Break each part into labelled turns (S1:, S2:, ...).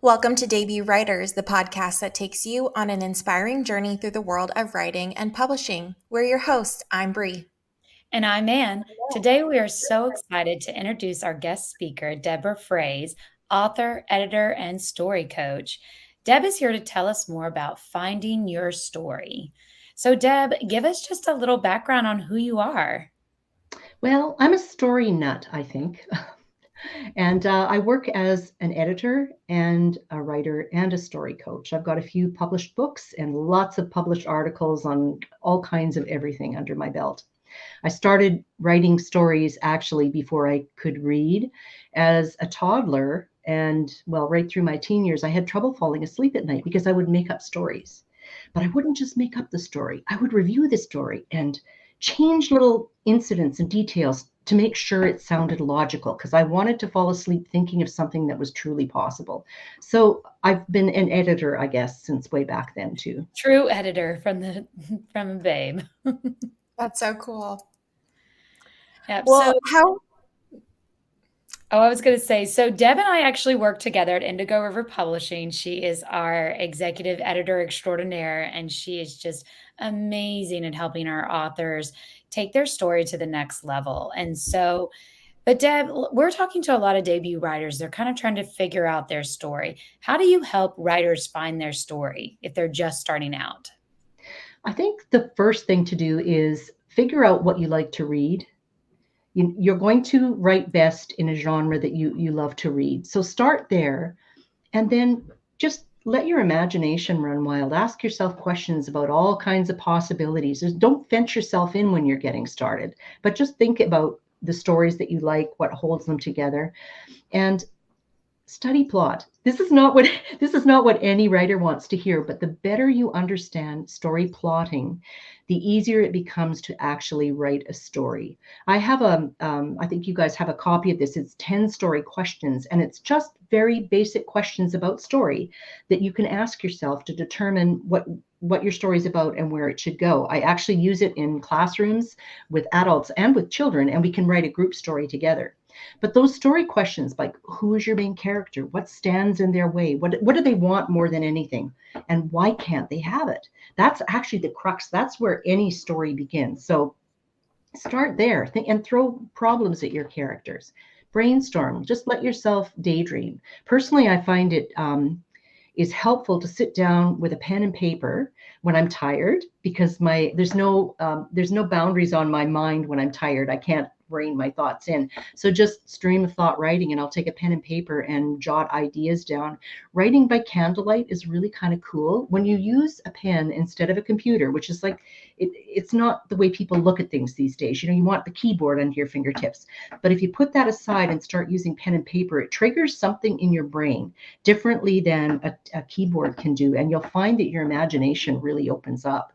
S1: Welcome to Debut Writers, the podcast that takes you on an inspiring journey through the world of writing and publishing. We're your hosts. I'm Bree.
S2: And I'm Ann. Today, we are so excited to introduce our guest speaker, Deborah Froese, author, editor, and story coach. Deb is here to tell us more about finding your story. So, Deb, give us just a little background on who you are.
S3: Well, I'm a story nut, I think. And I work as an editor and a writer and a story coach. I've got a few published books and lots of published articles on all kinds of everything under my belt. I started writing stories actually before I could read as a toddler. And well, right through my teen years, I had trouble falling asleep at night because I would make up stories. But I wouldn't just make up the story, I would review the story and change little incidents and details to make sure it sounded logical because I wanted to fall asleep thinking of something that was truly possible. So I've been an editor, I guess, since way back then too.
S2: True editor from a babe.
S1: That's so cool.
S2: Yep.
S1: Well,
S2: I was going to say, so Deb and I actually work together at Indigo River Publishing. She is our executive editor extraordinaire, and she is just amazing at helping our authors take their story to the next level. And so, but Deb, we're talking to a lot of debut writers. They're kind of trying to figure out their story. How do you help writers find their story if they're just starting out?
S3: I think the first thing to do is figure out what you like to read. You're going to write best in a genre that you love to read. So start there and then just let your imagination run wild. Ask yourself questions about all kinds of possibilities. Don't fence yourself in when you're getting started, but just think about the stories that you like, what holds them together, and study plot. This is not what any writer wants to hear, but the better you understand story plotting, the easier it becomes to actually write a story. I have I think you guys have a copy of this. It's 10 story questions, and it's just very basic questions about story that you can ask yourself to determine what your story is about and where it should go. I actually use it in classrooms with adults and with children, and we can write a group story together. But those story questions, like who is your main character? What stands in their way? What do they want more than anything? And why can't they have it? That's actually the crux. That's where any story begins. So start there and throw problems at your characters. Brainstorm. Just let yourself daydream. Personally, I find it is helpful to sit down with a pen and paper when I'm tired because there's no boundaries on my mind when I'm tired. I can't rein my thoughts in. So just stream of thought writing, and I'll take a pen and paper and jot ideas down. Writing by candlelight is really kind of cool when you use a pen instead of a computer, which is like it's not the way people look at things these days. You want the keyboard under your fingertips. But if you put that aside and start using pen and paper, it triggers something in your brain differently than a keyboard can do. And you'll find that your imagination really opens up.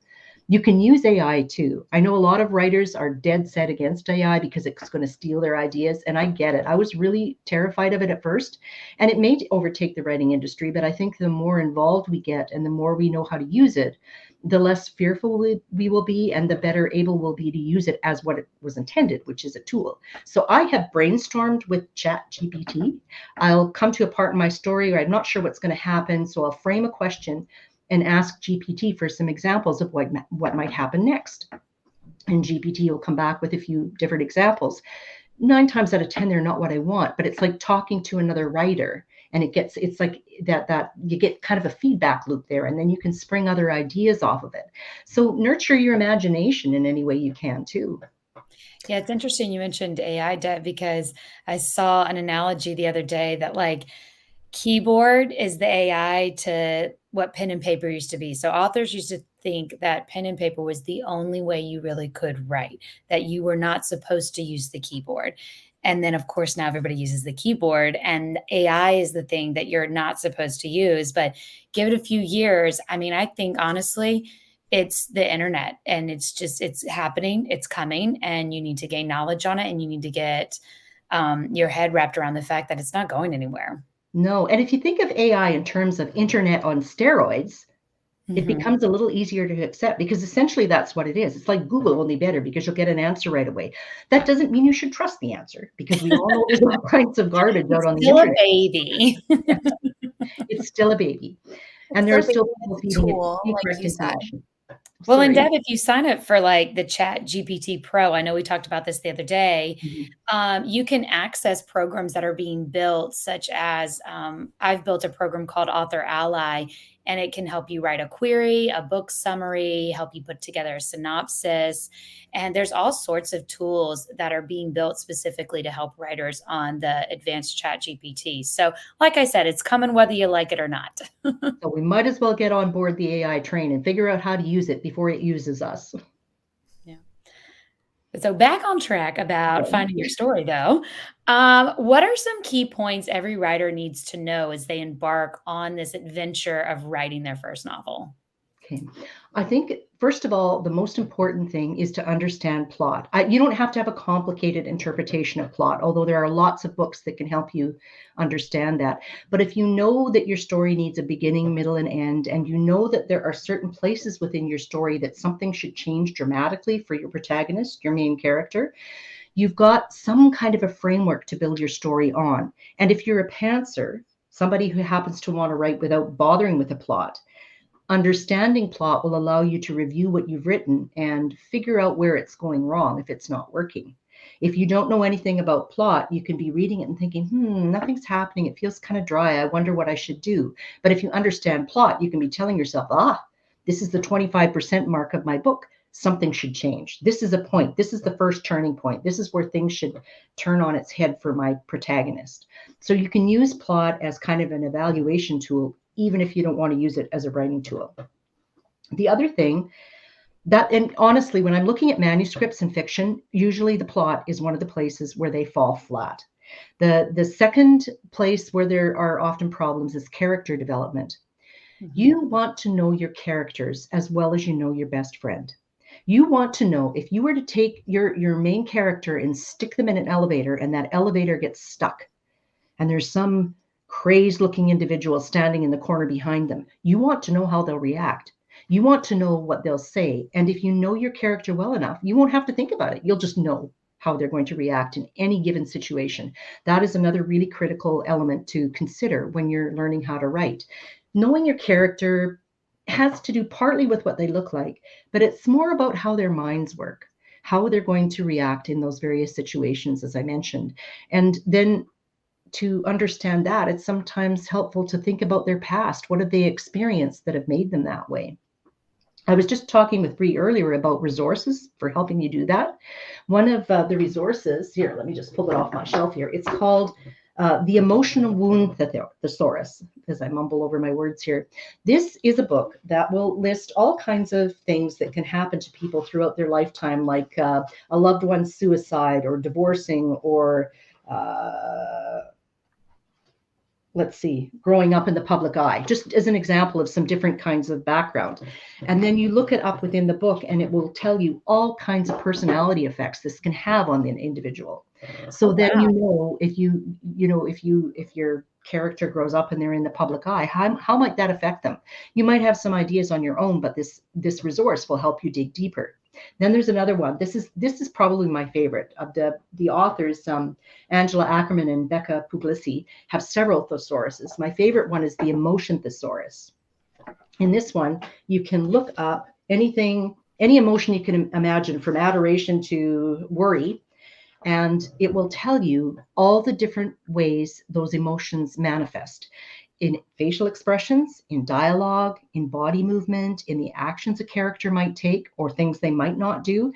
S3: You can use AI too. I know a lot of writers are dead set against AI because it's going to steal their ideas, and I get it. I was really terrified of it at first, and it may overtake the writing industry, but I think the more involved we get and the more we know how to use it, the less fearful we will be and the better able we'll be to use it as what it was intended, which is a tool. So I have brainstormed with ChatGPT. I'll come to a part in my story where I'm not sure what's going to happen, so I'll frame a question and ask GPT for some examples of what might happen next. And GPT will come back with a few different examples. 9 times out of 10, they're not what I want, but it's like talking to another writer. And it's like that you get kind of a feedback loop there, and then you can spring other ideas off of it. So nurture your imagination in any way you can too.
S2: Yeah, it's interesting you mentioned AI, Deb, because I saw an analogy the other day that like keyboard is the AI to what pen and paper used to be. So authors used to think that pen and paper was the only way you really could write, that you were not supposed to use the keyboard. And then, of course, now everybody uses the keyboard, and AI is the thing that you're not supposed to use. But give it a few years. I mean, I think honestly, it's the internet, and it's happening, it's coming, and you need to gain knowledge on it, and you need to get your head wrapped around the fact that it's not going anywhere.
S3: No, and if you think of AI in terms of internet on steroids, it becomes a little easier to accept because essentially that's what it is. It's like Google, only better, because you'll get an answer right away. That doesn't mean you should trust the answer because we all know there's all kinds of garbage out on the
S2: Still a
S3: internet.
S2: baby.
S3: It's still a baby.
S1: It's
S3: And there
S1: still
S3: are
S1: a baby
S3: still
S1: and
S3: people
S1: it's a
S3: feeding it
S1: tool, like
S3: incorrect
S1: you said.
S3: information.
S2: Well, and
S3: Sorry.
S2: Deb, if you sign up for like the Chat GPT Pro, I know we talked about this the other day.
S3: Mhm.
S2: You can access programs that are being built, such as I've built a program called Author Ally, and it can help you write a query, a book summary, help you put together a synopsis. And there's all sorts of tools that are being built specifically to help writers on the advanced Chat GPT. So, like I said, it's coming whether you like it or not.
S3: So we might as well get on board the AI train and figure out how to use it before it uses us.
S2: Yeah. So back on track about
S3: Okay.
S2: finding your story, though. What are some key points every writer needs to know as they embark on this adventure of writing their first novel?
S3: Okay. I think, first of all, the most important thing is to understand plot. You don't have to have a complicated interpretation of plot, although there are lots of books that can help you understand that. But if you know that your story needs a beginning, middle, and end, and you know that there are certain places within your story that something should change dramatically for your protagonist, your main character, you've got some kind of a framework to build your story on. And if you're a pantser, somebody who happens to want to write without bothering with a plot, understanding plot will allow you to review what you've written and figure out where it's going wrong if it's not working. If you don't know anything about plot, you can be reading it and thinking, nothing's happening. It feels kind of dry. I wonder what I should do. But if you understand plot, you can be telling yourself, this is the 25% mark of my book. Something should change. This is a point. This is the first turning point. This is where things should turn on its head for my protagonist. So you can use plot as kind of an evaluation tool, even if you don't want to use it as a writing tool. The other thing and honestly, when I'm looking at manuscripts and fiction, usually the plot is one of the places where they fall flat. The second place where there are often problems is character development.
S2: Mhm.
S3: You want to know your characters as well as you know your best friend. You want to know if you were to take your main character and stick them in an elevator and that elevator gets stuck and there's some crazed looking individual standing in the corner behind them. You want to know how they'll react. You want to know what they'll say. And if you know your character well enough, you won't have to think about it. You'll just know how they're going to react in any given situation. That is another really critical element to consider when you're learning how to write. Knowing your character has to do partly with what they look like, but it's more about how their minds work, how they're going to react in those various situations, as I mentioned. And then to understand that, it's sometimes helpful to think about their past. What have they experienced that have made them that way? I was just talking with Bree earlier about resources for helping you do that. One of the resources here, let me just pull it off my shelf here. It's called The Emotional Wound Thesaurus, as I mumble over my words here. This is a book that will list all kinds of things that can happen to people throughout their lifetime, like a loved one's suicide or divorcing or let's see, growing up in the public eye, just as an example of some different kinds of background. And then you look it up within the book and it will tell you all kinds of personality effects this can have on the individual. So then if your character grows up and they're in the public eye, how might that affect them? You might have some ideas on your own, but this resource will help you dig deeper. Then there's another one. This is probably my favorite of the authors. Angela Ackerman and Becca Puglisi have several thesauruses. My favorite one is the Emotion Thesaurus. In this one, you can look up any emotion you can imagine, from adoration to worry, and it will tell you all the different ways those emotions manifest in facial expressions, in dialogue, in body movement, in the actions a character might take or things they might not do.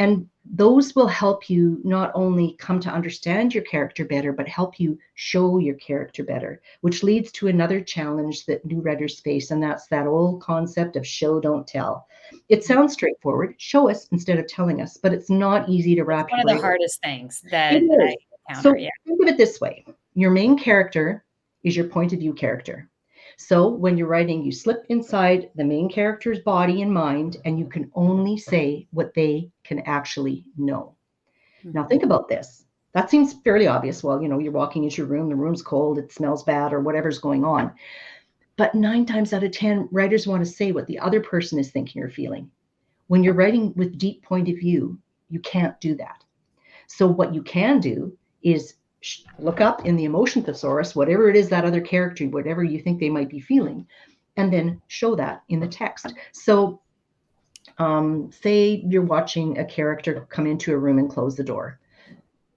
S3: And those will help you not only come to understand your character better, but help you show your character better, which leads to another challenge that new writers face. And that's that old concept of show, don't tell. It sounds straightforward, show us instead of telling us, but it's not easy to wrap
S2: It's one
S3: your
S2: of the
S3: brain.
S2: hardest things
S3: It
S2: that
S3: is.
S2: I encounter.
S3: So
S2: Yeah.
S3: think of it this way. Your main character is your point of view character. So when you're writing, you slip inside the main character's body and mind, and you can only say what they can actually know. Now think about this. That seems fairly obvious. Well, you're walking into your room, the room's cold, it smells bad, or whatever's going on. But 9 times out of 10, writers want to say what the other person is thinking or feeling. When you're writing with deep point of view, you can't do that. So what you can do is look up in the emotion thesaurus, whatever it is that other character, whatever you think they might be feeling, and then show that in the text. So say you're watching a character come into a room and close the door.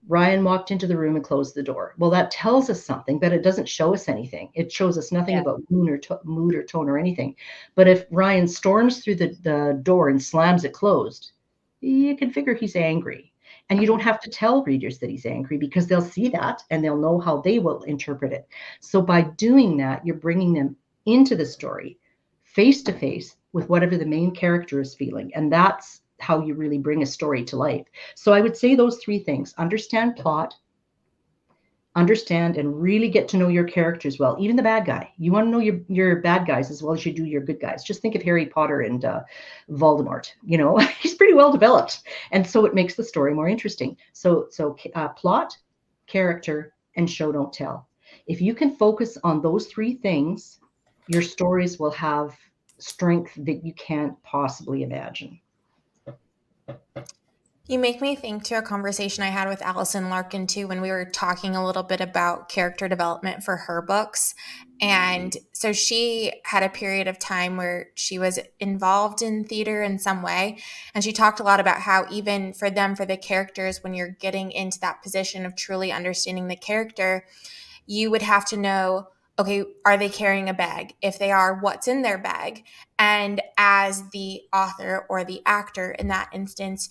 S3: Ryan walked into the room and closed the door. Well, that tells us something, but it doesn't show us anything. It shows us nothing about mood or tone or anything. But if Ryan storms through the door and slams it closed, you can figure he's angry. And you don't have to tell readers that he's angry, because they'll see that and they'll know how they will interpret it. So by doing that, you're bringing them into the story face to face with whatever the main character is feeling. And that's how you really bring a story to life. So I would say those three things: understand plot, understand and really get to know your characters well, even the bad guy. You want to know your bad guys as well as you do your good guys. Just think of Harry Potter and Voldemort. He's pretty well developed, and so it makes the story more interesting. So plot, character, and show don't tell. If you can focus on those three things, your stories will have strength that you can't possibly imagine.
S1: You make me think to a conversation I had with Allison Larkin too, when we were talking a little bit about character development for her books. And so she had a period of time where she was involved in theater in some way. And she talked a lot about how even for the characters, when you're getting into that position of truly understanding the character, you would have to know, okay, are they carrying a bag? If they are, what's in their bag? And as the author or the actor in that instance,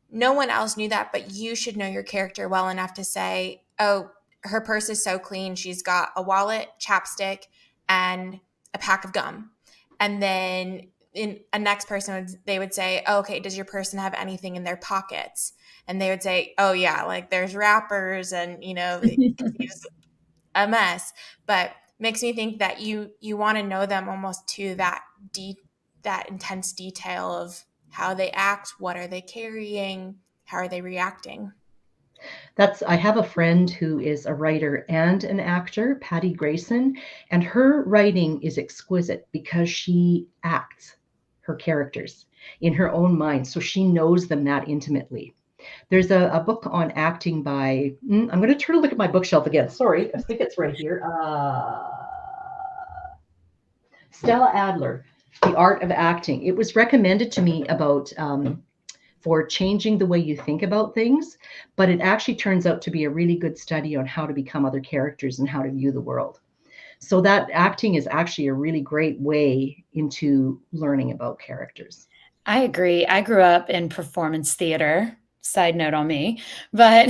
S1: no one else knew that, but you should know your character well enough to say, oh, her purse is so clean. She's got a wallet, chapstick, and a pack of gum. And then in a next person, they would say, oh, okay, does your person have anything in their pockets? And they would say, oh, yeah, like there's wrappers and, he's a mess. But makes me think that you want to know them almost to that intense detail of how they act, what are they carrying, how are they reacting.
S3: I have a friend who is a writer and an actor, Patty Grayson, and her writing is exquisite because she acts her characters in her own mind. So she knows them that intimately. There's a book on acting by, I'm going to try to look at my bookshelf again. Sorry, I think it's right here. Stella Adler, The Art of Acting. It was recommended to me about for changing the way you think about things, but it actually turns out to be a really good study on how to become other characters and how to view the world. So that acting is actually a really great way into learning about characters.
S2: I agree. I grew up in performance theater. Side note on me. But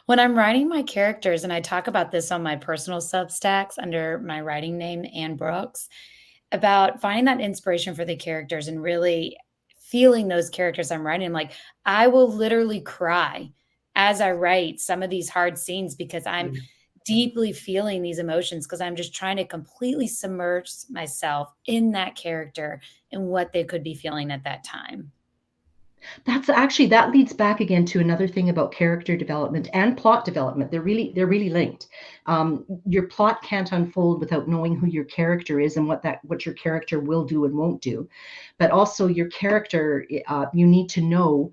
S2: when I'm writing my characters, and I talk about this on my personal Substacks under my writing name, Ann Brooks, about finding that inspiration for the characters and really feeling those characters I'm writing. Like, I will literally cry as I write some of these hard scenes because I'm deeply feeling these emotions, because I'm just trying to completely submerge myself in that character and what they could be feeling at that time.
S3: That leads back again to another thing about character development and plot development. They're really linked. Your plot can't unfold without knowing who your character is and what your character will do and won't do. But also your character, you need to know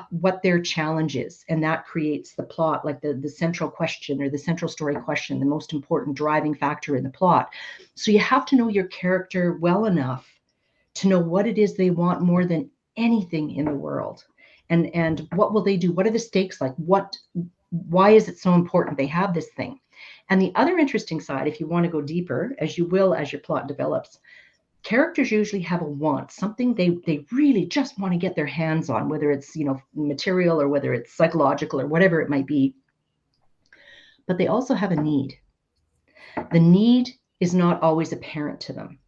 S3: what their challenge is, and that creates the plot, like the central question or the central story question, the most important driving factor in the plot. So you have to know your character well enough to know what it is they want more than anything in the world, and what will they do, what are the stakes, like why is it so important they have this thing. And the other interesting side, if you want to go deeper, as you will as your plot develops, characters usually have a want, something they really just want to get their hands on, whether it's material or whether it's psychological or whatever it might be. But they also have a need. The need is not always apparent to them.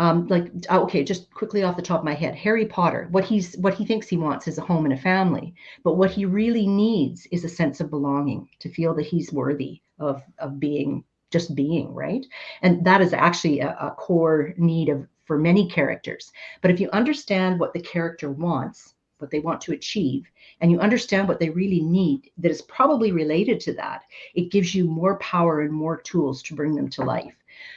S3: Okay, just quickly off the top of my head, Harry Potter, what he thinks he wants is a home and a family, but what he really needs is a sense of belonging, to feel that he's worthy of being, just being, right? And that is actually a core need for many characters. But if you understand what the character wants, what they want to achieve, and you understand what they really need that is probably related to that, it gives you more power and more tools to bring them to life.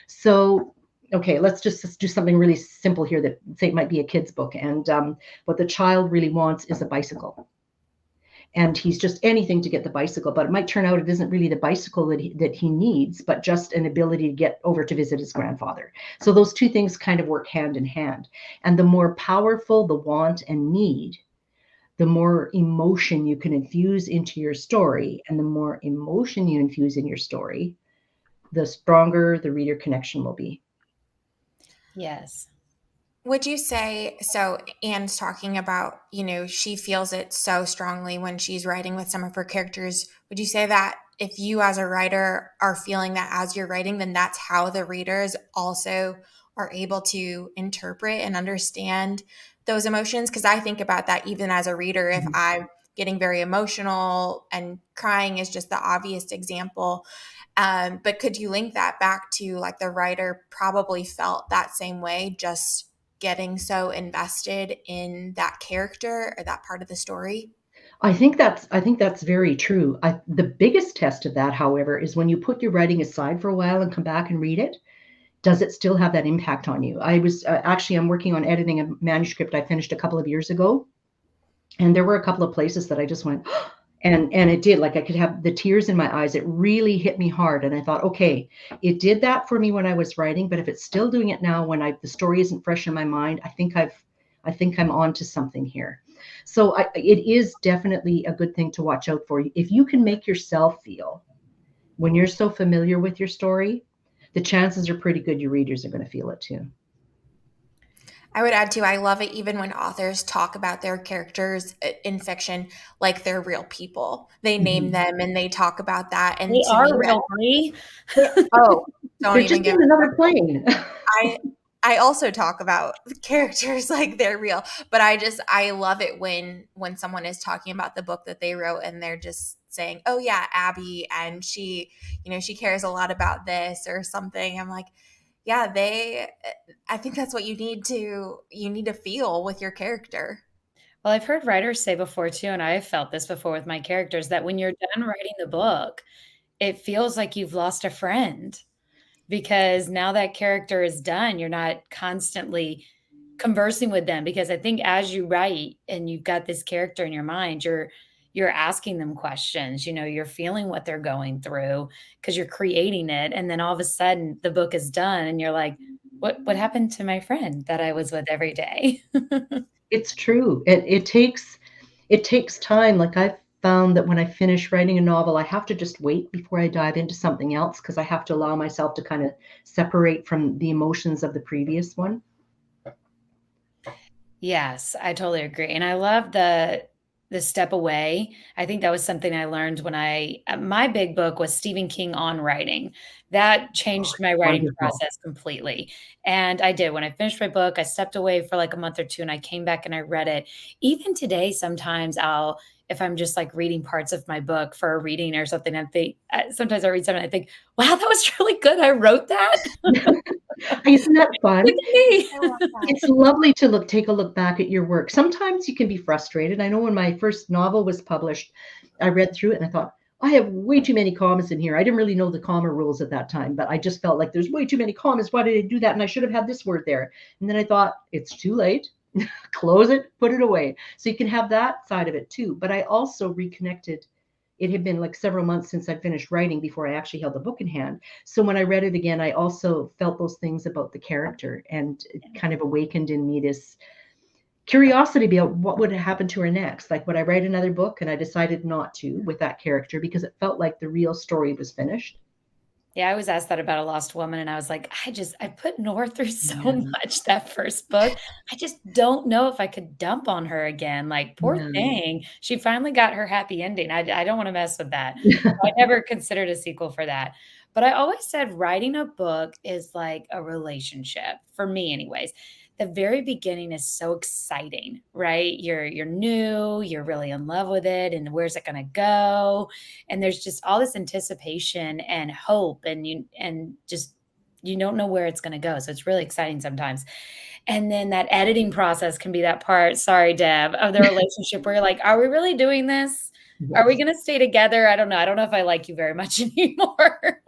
S3: So okay, let's just do something really simple here that, say, it might be a kid's book, and what the child really wants is a bicycle. and he's just anything to get the bicycle, but it might turn out it isn't really the bicycle that he needs, but just an ability to get over to visit his grandfather. So those two things kind of work hand in hand. And the more powerful the want and need, the more emotion you can infuse into your story. And the more emotion you infuse in your story, the stronger the reader connection will be.
S2: Yes.
S1: Would you say, so Anne's talking about, she feels it so strongly when she's writing with some of her characters. Would you say that if you as a writer are feeling that as you're writing, then that's how the readers also are able to interpret and understand those emotions? Because I think about that even as a reader, if
S3: Mhm.
S1: I'm getting very emotional, and crying is just the obvious example. But could you link that back to like the writer probably felt that same way, just getting so invested in that character or that part of the story?
S3: I think that's very true. The biggest test of that, however, is when you put your writing aside for a while and come back and read it. Does it still have that impact on you? I was actually I'm working on editing a manuscript I finished a couple of years ago, and there were a couple of places that I just went, and it did, like I could have the tears in my eyes. It really hit me hard, and I thought, okay, it did that for me when I was writing, but if it's still doing it now when the story isn't fresh in my mind, I think I'm on to something here. So it is definitely a good thing to watch out for. If you can make yourself feel when you're so familiar with your story, the chances are pretty good your readers are going to feel it too.
S1: I would add too, I love it even when authors talk about their characters in fiction like they're real people. They name
S3: Mhm.
S1: them and they talk about that. And
S2: They
S1: to me,
S2: are real, Bree.
S1: oh, don't
S3: They're
S1: even
S3: just
S1: get
S3: in
S1: me.
S3: another plane.
S1: I I also talk about characters like they're real, but I love it when someone is talking about the book that they wrote and they're just saying, "Oh yeah, Abby, and she cares a lot about this or something." I'm like, yeah, I think that's what you need to feel with your character.
S2: Well, I've heard writers say before too, and I've felt this before with my characters, that when you're done writing the book, it feels like you've lost a friend because now that character is done, you're not constantly conversing with them, because I think as you write and you've got this character in your mind, you're asking them questions, you're feeling what they're going through because you're creating it, and then all of a sudden the book is done and you're like, what happened to my friend that I was with every day?
S3: It's true. It takes time. Like I've found that when I finish writing a novel, I have to just wait before I dive into something else because I have to allow myself to kind of separate from the emotions of the previous one.
S2: Yes, I totally agree, and I love the step away. I think that was something I learned when my big book was Stephen King on writing. That
S3: Oh,
S2: changed my
S3: it's
S2: writing
S3: wonderful.
S2: process completely, and I did. When I finished my book, I stepped away for, like, a month or 2, and I came back and I read it. Even today, sometimes if I'm just, like, reading parts of my book for a reading or something, sometimes I read something, and I think, "Wow, that was really good. I wrote that?
S3: Isn't that
S2: Look
S3: fun?
S2: at me."
S1: I love that.
S3: It's lovely to take a look back at your work. Sometimes you can be frustrated. I know when my first novel was published, I read through it and I thought, I have way too many commas in here. I didn't really know the comma rules at that time, but I just felt like there's way too many commas. Why did I do that? And I should have had this word there. And then I thought, it's too late. Close it, put it away. So you can have that side of it too. But I also reconnected. It had been like several months since I finished writing before I actually held the book in hand. So when I read it again, I also felt those things about the character, and it kind of awakened in me this curiosity about what would happen to her next. Like, would I write another book? And I decided not to with that character because it felt like the real story was finished.
S2: Yeah, I was asked that about A Lost Woman, and I was like, I put Nora through so
S3: Yeah.
S2: much that first book. I just don't know if I could dump on her again. Like, poor
S3: Yeah.
S2: thing. She finally got her happy ending. I don't wanna mess with that. I never considered a sequel for that. But I always said writing a book is like a relationship, for me anyways. The very beginning is so exciting, right? You're new, you're really in love with it, and where's it gonna go? And there's just all this anticipation and hope, and you don't know where it's going to go, so it's really exciting sometimes. And then that editing process can be that part, sorry Deb, of the relationship where you're like, are we really doing this? Are we
S3: Yes.
S2: going to stay together? I don't know if I like you very much anymore.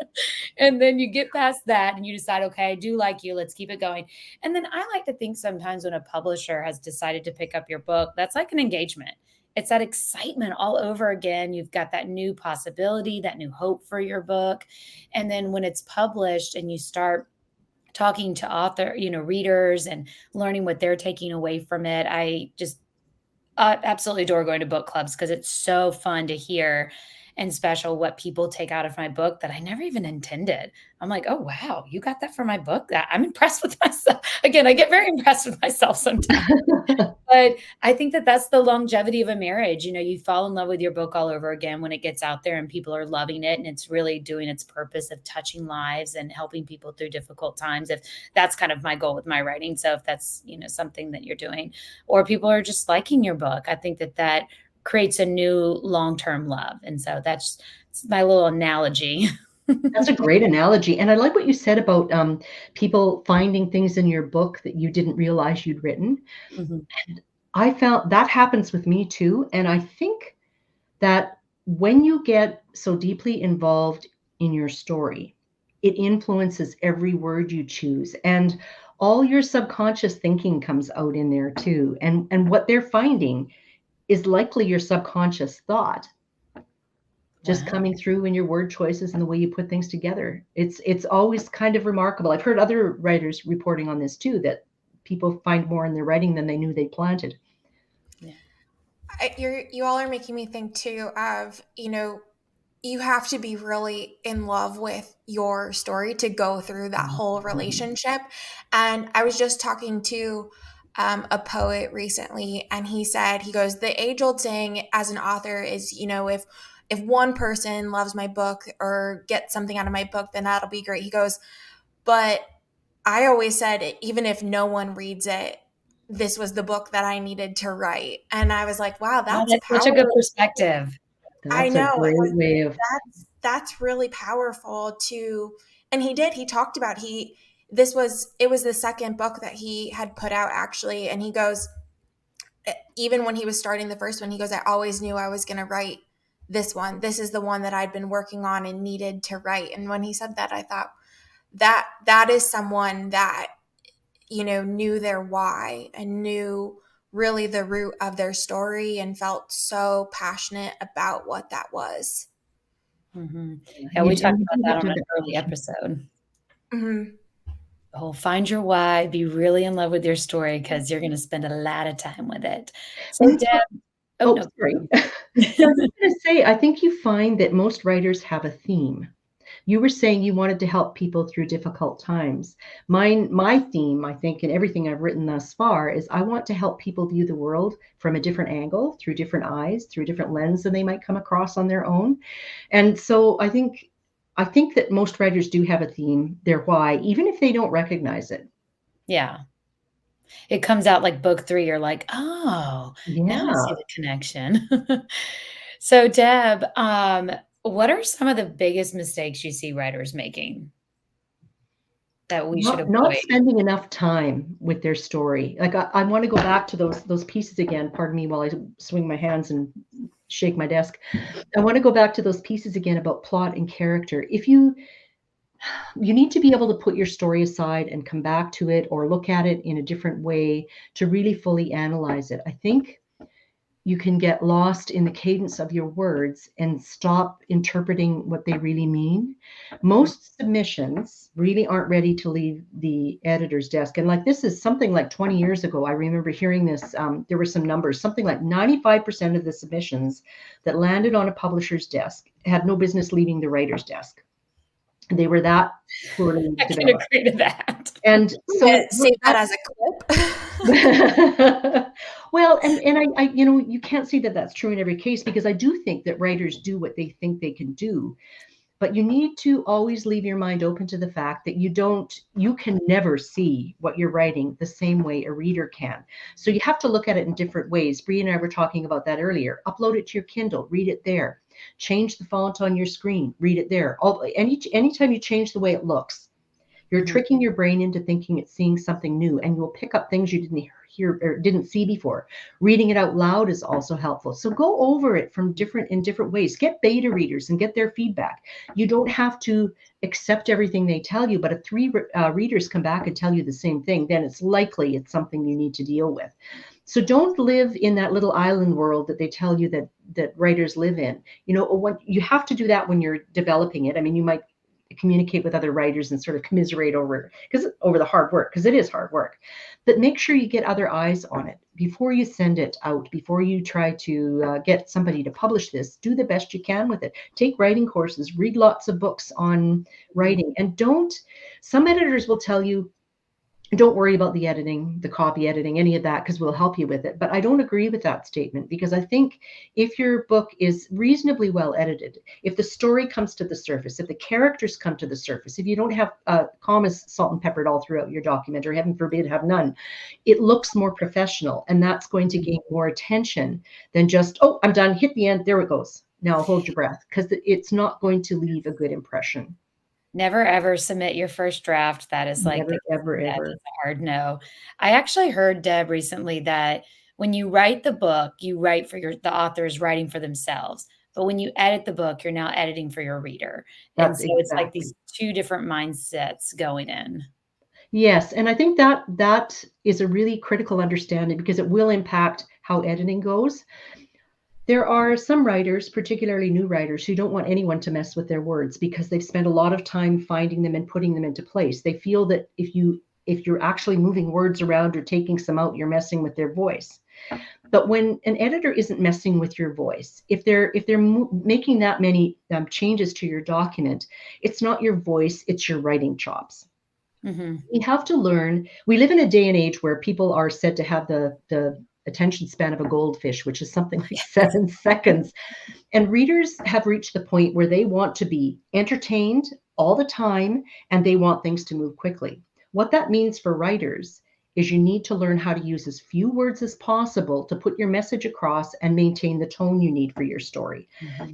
S2: And then you get past that and you decide, okay, I do like you, let's keep it going. And then I like to think sometimes when a publisher has decided to pick up your book, that's like an engagement. it's that excitement all over again. You've got that new possibility, that new hope for your book. And then when it's published and you start talking to readers and learning what they're taking away from it, I just absolutely adore going to book clubs because it's so fun to hear and special what people take out of my book that I never even intended. I'm like, oh, wow, you got that from my book? I'm impressed with myself. Again, I get very impressed with myself sometimes. But I think that that's the longevity of a marriage. You fall in love with your book all over again when it gets out there and people are loving it and it's really doing its purpose of touching lives and helping people through difficult times. If that's kind of my goal with my writing. So if that's, something that you're doing, or people are just liking your book, I think that that creates a new long-term love. And so that's my little analogy.
S3: That's a great analogy. And I like what you said about people finding things in your book that you didn't realize you'd written.
S2: Mhm.
S3: I found that happens with me too. And I think that when you get so deeply involved in your story, it influences every word you choose. And all your subconscious thinking comes out in there too. And what they're finding is likely your subconscious thought just
S2: Wow.
S3: coming through in your word choices and the way you put things together. It's always kind of remarkable. I've heard other writers reporting on this too, that people find more in their writing than they knew they planted.
S2: Yeah.
S1: You all are making me think too of, you have to be really in love with your story to go through that whole relationship. And I was just talking to a poet recently, and he goes, the age old saying as an author is, if one person loves my book or gets something out of my book, then that'll be great. He goes, but I always said, even if no one reads it, this was the book that I needed to write. And I was like, wow,
S2: Oh,
S1: that's
S2: that's such a good
S1: powerful.
S2: perspective.
S1: I
S3: That's a
S1: know.
S3: great way of,
S1: That's really powerful to, and he talked about, it was the second book that he had put out actually. And he goes, even when he was starting the first one, he goes, I always knew I was going to write this one. This is the one that I'd been working on and needed to write. And when he said that, I thought that is someone that, knew their why and knew really the root of their story and felt so passionate about what that was.
S2: Mhm. Yeah, we
S3: and
S2: talked
S3: you
S2: about
S3: do
S2: that
S3: have
S2: on
S3: to have
S2: an
S3: that
S2: early
S3: passion.
S2: episode.
S1: Hmm.
S2: Oh, find your why, be really in love with your story because you're gonna spend a lot of time with it. So,
S3: And
S2: Deb oh,
S3: oh,
S2: no.
S3: sorry. No, I was going to say, I think you find that most writers have a theme. You were saying you wanted to help people through difficult times. My theme, I think, in everything I've written thus far is I want to help people view the world from a different angle, through different eyes, through a different lens than they might come across on their own. And so I think that most writers do have a theme, their why, even if they don't recognize it.
S2: Yeah. It comes out like book 3, you're like, "Oh, now I see
S3: Yeah.
S2: the connection." So, Deb, what are some of the biggest mistakes you see writers making that we should
S3: Not
S2: avoid?
S3: spending enough time with their story. Like I want to go back to those pieces again. Pardon me while I swing my hands and shake my desk. I want to go back to those pieces again about plot and character. If you need to be able to put your story aside and come back to it or look at it in a different way to really fully analyze it. I think you can get lost in the cadence of your words and stop interpreting what they really mean.
S2: Mhm.
S3: Most submissions really aren't ready to leave the editor's desk. And like this is something like 20 years ago, I remember hearing this. There were some numbers, something like 95% of the submissions that landed on a publisher's desk had no business leaving the writer's desk. They were that poorly
S2: I can
S3: developed.
S2: agree to that.
S3: And so
S1: Save that
S3: that
S1: as a clip.
S3: well, and I, you can't say that that's true in every case because I do think that writers do what they think they can do, but you need to always leave your mind open to the fact that you can never see what you're writing the same way a reader can. So you have to look at it in different ways. Bree and I were talking about that earlier. Upload it to your Kindle, read it there. Change the font on your screen, read it there. Anytime you change the way it looks, you're
S2: Mhm.
S3: tricking your brain into thinking it's seeing something new, and you'll pick up things you didn't hear or didn't see before. Reading it out loud is also helpful. So go over it in different ways. Get beta readers and get their feedback. You don't have to accept everything they tell you, but if three readers come back and tell you the same thing, then it's likely it's something you need to deal with. So don't live in that little island world that they tell you that writers live in. When you have to do that when you're developing it. I mean, you might communicate with other writers and sort of commiserate over the hard work, because it is hard work. But make sure you get other eyes on it before you send it out, before you try to get somebody to publish this. Do the best you can with it. Take writing courses, read lots of books on writing, and some editors will tell you, don't worry about the editing, the copy editing, any of that, because we'll help you with it. But I don't agree with that statement, because I think if your book is reasonably well edited, if the story comes to the surface, if the characters come to the surface, if you don't have commas salt and peppered all throughout your document, or heaven forbid have none, it looks more professional, and that's going to gain more attention than just, oh, I'm done, hit the end, there it goes. Now hold your breath, because it's not going to leave a good impression.
S2: Never ever submit your first draft. That is like
S3: Never, ever,
S2: that
S3: ever.
S2: is a hard no. I actually heard, Deb, recently that when you write the book, you write for the author is writing for themselves. But when you edit the book, you're now editing for your reader. And
S3: That's
S2: so it's like
S3: exactly.
S2: these two different mindsets going in.
S3: Yes, and I think that is a really critical understanding, because it will impact how editing goes. There are some writers, particularly new writers, who don't want anyone to mess with their words, because they've spent a lot of time finding them and putting them into place. They feel that if you're actually moving words around or taking some out, you're messing with their voice. But when an editor isn't messing with your voice, if they're making that many changes to your document, it's not your voice, it's your writing chops.
S2: Mm-hmm.
S3: We have to learn. We live in a day and age where people are said to have the attention span of a goldfish, which is something like 7 seconds. And readers have reached the point where they want to be entertained all the time, and they want things to move quickly. What that means for writers is you need to learn how to use as few words as possible to put your message across and maintain the tone you need for your story.
S2: Mm-hmm.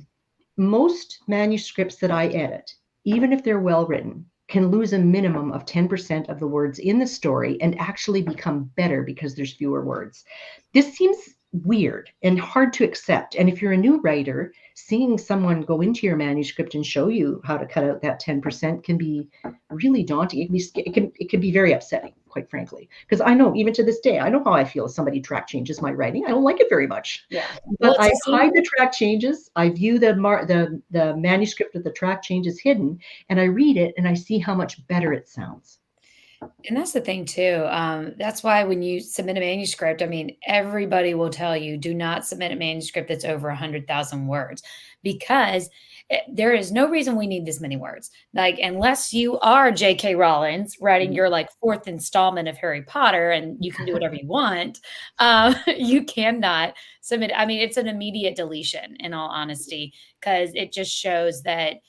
S3: Most manuscripts that I edit, even if they're well written, can lose a minimum of 10% of the words in the story and actually become better because there's fewer words. This seems weird and hard to accept. And if you're a new writer, seeing someone go into your manuscript and show you how to cut out that 10% can be really daunting. It can be very upsetting, quite frankly, because I know, even to this day, I know how I feel if somebody track changes my writing. I don't like it very much.
S2: Yeah.
S3: But
S2: Well, it's
S3: I
S2: the same.
S3: hide the track changes. I view the manuscript with the track changes hidden, and I read it, and I see how much better it sounds.
S2: And that's the thing too. That's why when you submit a manuscript, I mean, everybody will tell you do not submit a manuscript that's over 100,000 words, because there is no reason we need this many words. Like, unless you are J.K. Rowling writing your like fourth installment of Harry Potter, and you can do whatever you want, you cannot submit. I mean, it's an immediate deletion, in all honesty, because it just shows that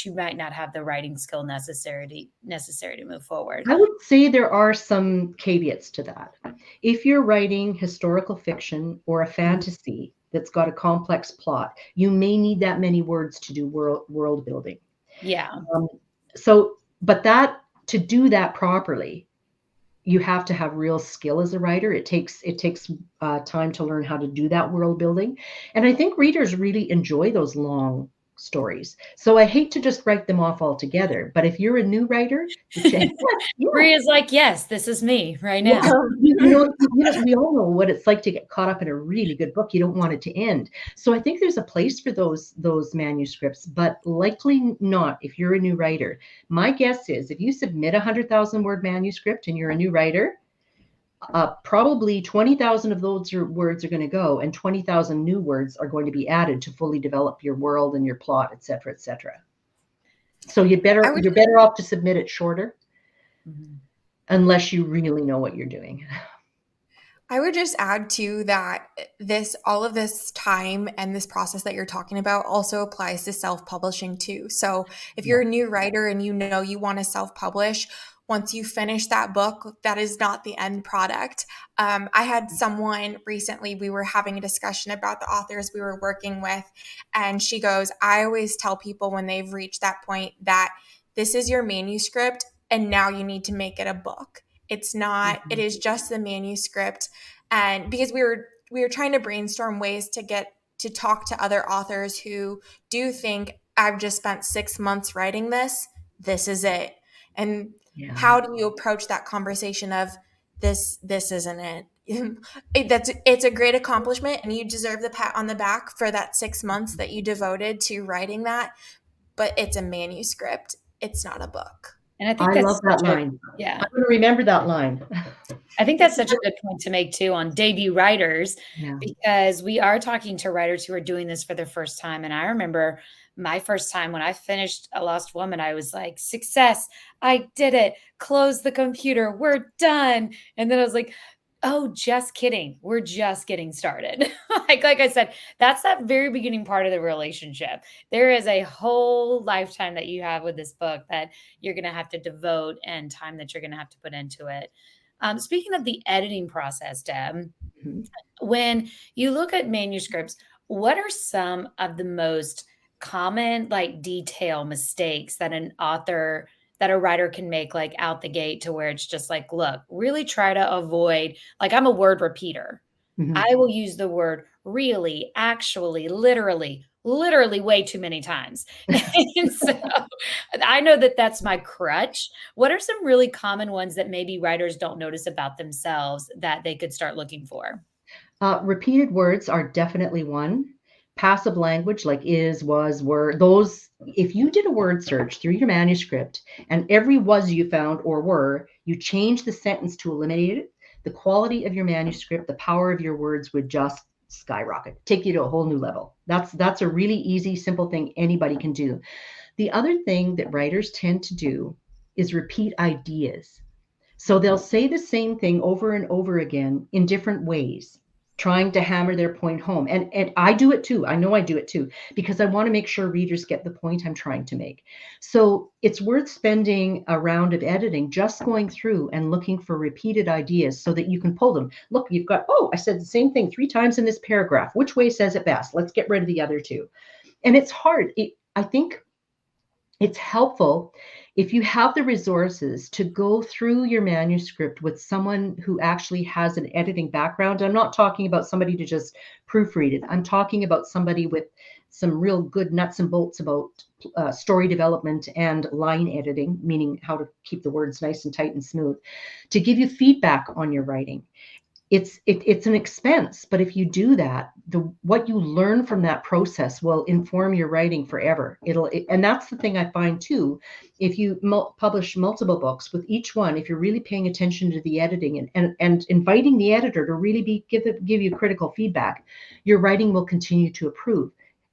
S2: you might not have the writing skill necessary to move forward.
S3: I would say there are some caveats to that. If you're writing historical fiction or a fantasy that's got a complex plot, you may need that many words to do world building.
S2: Yeah.
S3: But to do that properly, you have to have real skill as a writer. It takes time to learn how to do that world building, and I think readers really enjoy those long stories. So I hate to just write them off altogether. But if you're a new writer, yeah,
S2: Bria's like, yes, this is me right now.
S3: well, we all know what it's like to get caught up in a really good book. You don't want it to end. So I think there's a place for those manuscripts, but likely not if you're a new writer. My guess is if you submit a 100,000 word manuscript and you're a new writer, probably 20,000 of those words are going to go, and 20,000 new words are going to be added to fully develop your world and your plot, et cetera, et cetera. So you're better off to submit it shorter. Mm-hmm. Unless you really know what you're doing.
S1: I would just add too that all of this time and this process that you're talking about also applies to self-publishing too. So if you're a new writer and you know you want to self-publish, once you finish that book, that is not the end product. I had someone recently, we were having a discussion about the authors we were working with, and she goes, I always tell people when they've reached that point that this is your manuscript and now you need to make it a book. It's not, it is just the manuscript. And because we were trying to brainstorm ways to get to talk to other authors who do think I've just spent 6 months writing this is it. And how do you approach that conversation of this isn't it? It's a great accomplishment, and you deserve the pat on the back for that 6 months that you devoted to writing that. But it's a manuscript. It's not a book.
S2: And I think
S3: I love
S2: that's
S3: that
S2: such a
S3: line.
S2: yeah.
S3: I'm going to remember that line.
S2: I think that's
S1: It's
S2: such a good point to make too on debut writers,
S3: Yeah.
S2: because we are talking to writers who are doing this for their first time. And I remember my first time when I finished A Lost Woman, I was like, success, I did it. Close the computer, we're done. And then I was like, oh, just kidding. We're just getting started. Like I said, that's that very beginning part of the relationship. There is a whole lifetime that you have with this book that you're going to have to devote, and time that you're going to have to put into it. Speaking of the editing process, Deb,
S3: Mhm.
S2: when you look at manuscripts, what are some of the most common, like, detail mistakes that a writer can make, like, out the gate, to where it's just like, look, really try to avoid, like, I'm a word repeater.
S3: Mhm.
S2: I will use the word really, actually, literally way too many times. And so I know that that's my crutch. What are some really common ones that maybe writers don't notice about themselves that they could start looking for?
S3: Repeated words are definitely one. Passive language like is, was, were, those, if you did a word search through your manuscript and every was you found or were, you change the sentence to eliminate it, the quality of your manuscript, the power of your words would just skyrocket, take you to a whole new level. That's a really easy, simple thing anybody can do. The other thing that writers tend to do is repeat ideas. So they'll say the same thing over and over again in different ways, trying to hammer their point home. And I do it too. I know I do it too, because I want to make sure readers get the point I'm trying to make. So it's worth spending a round of editing just going through and looking for repeated ideas so that you can pull them. Look, you've got, oh, I said the same thing 3 times in this paragraph. Which way says it best? Let's get rid of the other two. And it's hard. I think it's helpful if you have the resources to go through your manuscript with someone who actually has an editing background. I'm not talking about somebody to just proofread it. I'm talking about somebody with some real good nuts and bolts about story development and line editing, meaning how to keep the words nice and tight and smooth, to give you feedback on your writing. It's an expense, but if you do that, what you learn from that process will inform your writing forever. And that's the thing I find too. If you publish multiple books, with each one, if you're really paying attention to the editing and inviting the editor to really give you critical feedback, your writing will continue to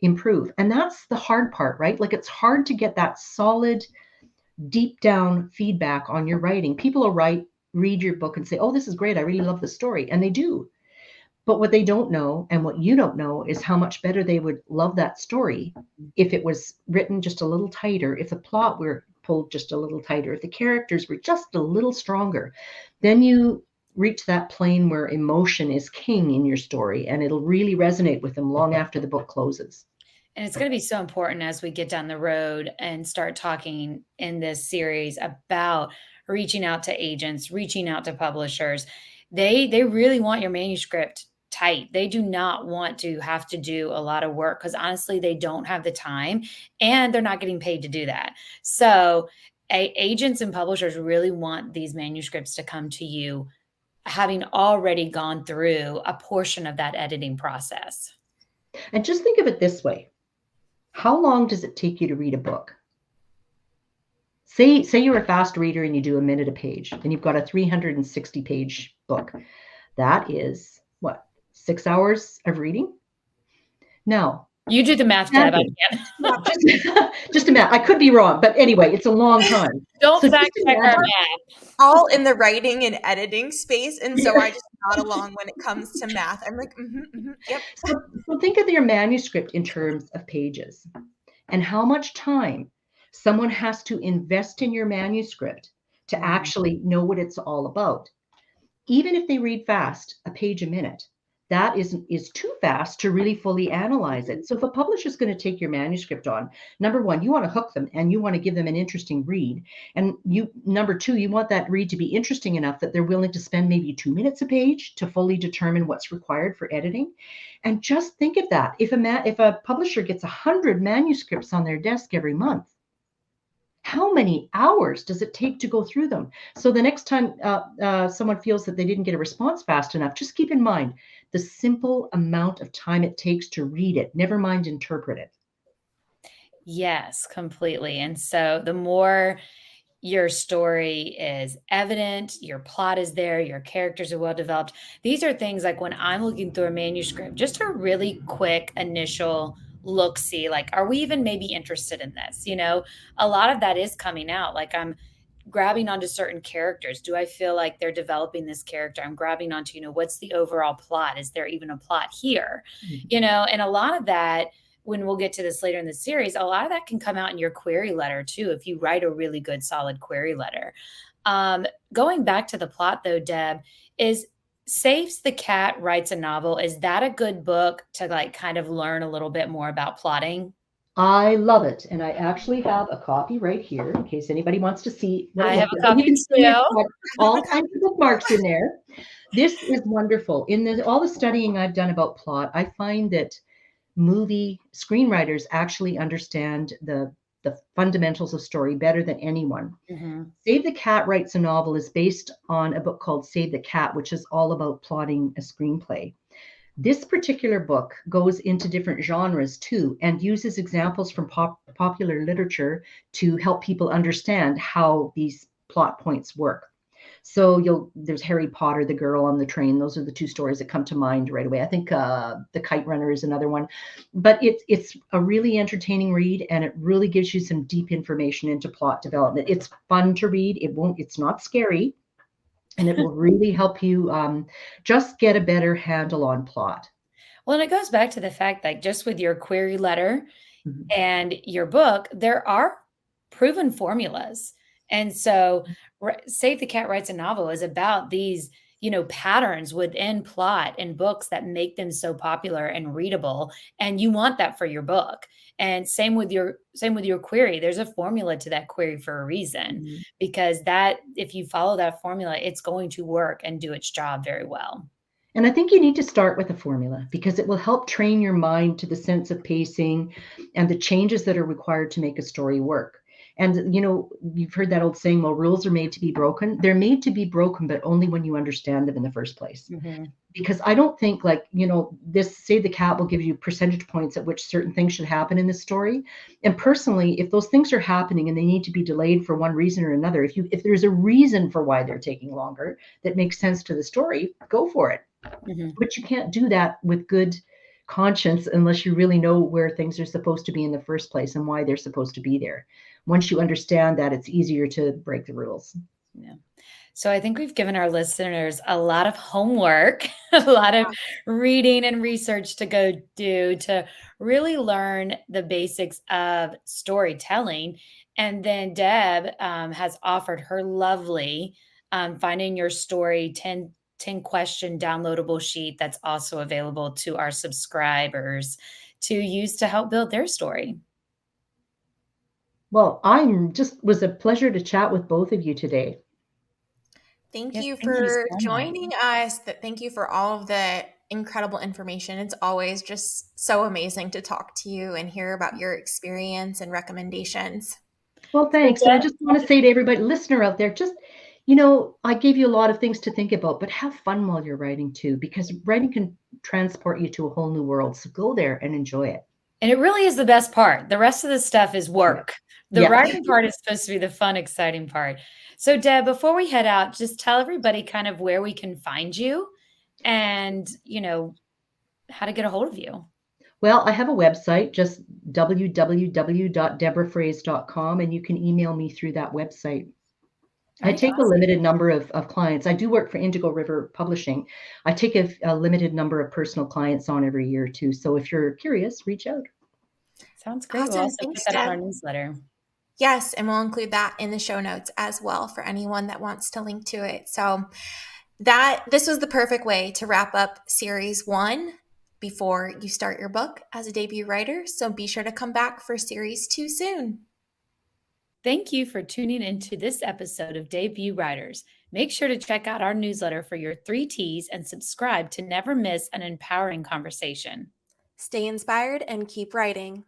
S3: improve. And that's the hard part, right? Like, it's hard to get that solid, deep down feedback on your writing. People will read your book and say, oh, this is great, I really love the story, and they do. But what they don't know, and what you don't know, is how much better they would love that story if it was written just a little tighter, if the plot were pulled just a little tighter, if the characters were just a little stronger. Then you reach that plane where emotion is king in your story, and it'll really resonate with them long after the book closes.
S2: And it's going to be so important as we get down the road and start talking in this series about reaching out to agents, reaching out to publishers. They really want your manuscript tight. They do not want to have to do a lot of work, because honestly, they don't have the time, and they're not getting paid to do that. So agents and publishers really want these manuscripts to come to you having already gone through a portion of that editing process.
S3: And just think of it this way. How long does it take you to read a book? Say you're a fast reader and you do a minute a page, and you've got a 360-page book. That is what, 6 hours of reading? Now,
S2: You do the math, Deb. I can't.
S3: just a minute. I could be wrong, but anyway, it's a long time.
S2: Don't
S3: So
S2: fact
S3: just
S2: check our
S3: imagine,
S2: math.
S1: All in the writing and editing space, and so I just nod along when it comes to math. I'm like, yep.
S3: so think of your manuscript in terms of pages, and how much time someone has to invest in your manuscript to actually know what it's all about. Even if they read fast, a page a minute, that is too fast to really fully analyze it. So if a publisher is going to take your manuscript on, number one, you want to hook them and you want to give them an interesting read. And number two, you want that read to be interesting enough that they're willing to spend maybe 2 minutes a page to fully determine what's required for editing. And just think of that. If a publisher gets 100 manuscripts on their desk every month, How many hours does it take to go through them? So the next time someone feels that they didn't get a response fast enough, just keep in mind the simple amount of time it takes to read it, never mind interpret it.
S2: Yes, completely. And so the more your story is evident, your plot is there, your characters are well developed. These are things like when I'm looking through a manuscript, just a really quick initial look see, like, are we even maybe interested in this? A lot of that is coming out. Like, I'm grabbing onto certain characters. Do I feel like they're developing this character? I'm grabbing onto, what's the overall plot? Is there even a plot here?
S3: Mhm.
S2: And a lot of that, when we'll get to this later in the series, a lot of that can come out in your query letter too, if you write a really good, solid query letter. Going back to the plot though, Deb, is Saves the Cat Writes a Novel. Is that a good book to like kind of learn a little bit more about plotting?
S3: I love it. And I actually have a copy right here in case anybody wants to see what it
S2: I have
S3: looks
S2: a
S3: like. And you
S2: copy
S3: can see it's
S2: too.
S3: got all kinds of bookmarks in there. This is wonderful. All the studying I've done about plot, I find that movie screenwriters actually understand the fundamentals of story better than anyone.
S2: Mhm.
S3: Save the Cat Writes a Novel is based on a book called Save the Cat, which is all about plotting a screenplay. This particular book goes into different genres too and uses examples from popular literature to help people understand how these plot points work. So there's Harry Potter, the girl on the train. Those are the two stories that come to mind right away. I think the Kite Runner is another one, but it's a really entertaining read, and it really gives you some deep information into plot development. It's fun to read. It's not scary, and it will really help you just get a better handle on plot.
S2: Well, and it goes back to the fact that just with your query letter
S3: Mhm.
S2: and your book, there are proven formulas. And so, Save the Cat Writes a Novel is about these, patterns within plot and books that make them so popular and readable. And you want that for your book. And same with your query. There's a formula to that query for a reason,
S3: Mhm.
S2: because that if you follow that formula, it's going to work and do its job very well.
S3: And I think you need to start with a formula because it will help train your mind to the sense of pacing and the changes that are required to make a story work. And you've heard that old saying, well, rules are made to be broken. They're made to be broken, but only when you understand them in the first place.
S2: Mhm.
S3: Because I don't think this Save the Cat will give you percentage points at which certain things should happen in the story. And personally, if those things are happening and they need to be delayed for one reason or another, if there's a reason for why they're taking longer that makes sense to the story, go for it.
S2: Mhm.
S3: But you can't do that with good conscience unless you really know where things are supposed to be in the first place and why they're supposed to be there. Once you understand that, it's easier to break the rules.
S2: Yeah. So I think we've given our listeners a lot of homework, a lot of reading and research to go do to really learn the basics of storytelling. And then Deb has offered her lovely Finding Your Story 10 question downloadable sheet that's also available to our subscribers to use to help build their story.
S3: Well, I'm just was a pleasure to chat with both of you today.
S1: Thank
S2: Yes,
S1: you
S2: thank you
S1: for
S2: so much.
S1: joining us. Thank you for all of the incredible information. It's always just so amazing to talk to you and hear about your experience and recommendations.
S3: Well,
S2: So
S3: thanks. And I
S2: Deb,
S3: just want to say to everybody, listener out there, just, I gave you a lot of things to think about, but have fun while you're writing too, because writing can transport you to a whole new world. So go there and enjoy it.
S2: and it really is the best part. The rest of the stuff is
S3: Yeah.
S2: work. The
S3: Yeah.
S2: writing part is supposed to be the fun, exciting part. So, Deb, before we head out, just tell everybody kind of where we can find you and, how to get a hold of you.
S3: Well, I have a website, just www.deborahfroese.com, and you can email me through that website.
S2: All
S3: I
S2: right,
S3: take a
S2: awesome.
S3: limited number of clients. I do work for Indigo River Publishing. I take a limited number of personal clients on every year too. So if you're curious, reach out.
S2: Sounds great. We'll
S1: Awesome.
S2: also put
S1: Thanks,
S2: that on our
S1: Deb.
S2: newsletter.
S1: Yes, and we'll include that in the show notes as well for anyone that wants to link to it. So this was the perfect way to wrap up series 1 before you start your book as a debut writer. So be sure to come back for series 2 soon.
S2: Thank you for tuning into this episode of Debut Writers. Make sure to check out our newsletter for your 3 T's and subscribe to never miss an empowering conversation.
S1: Stay inspired and keep writing.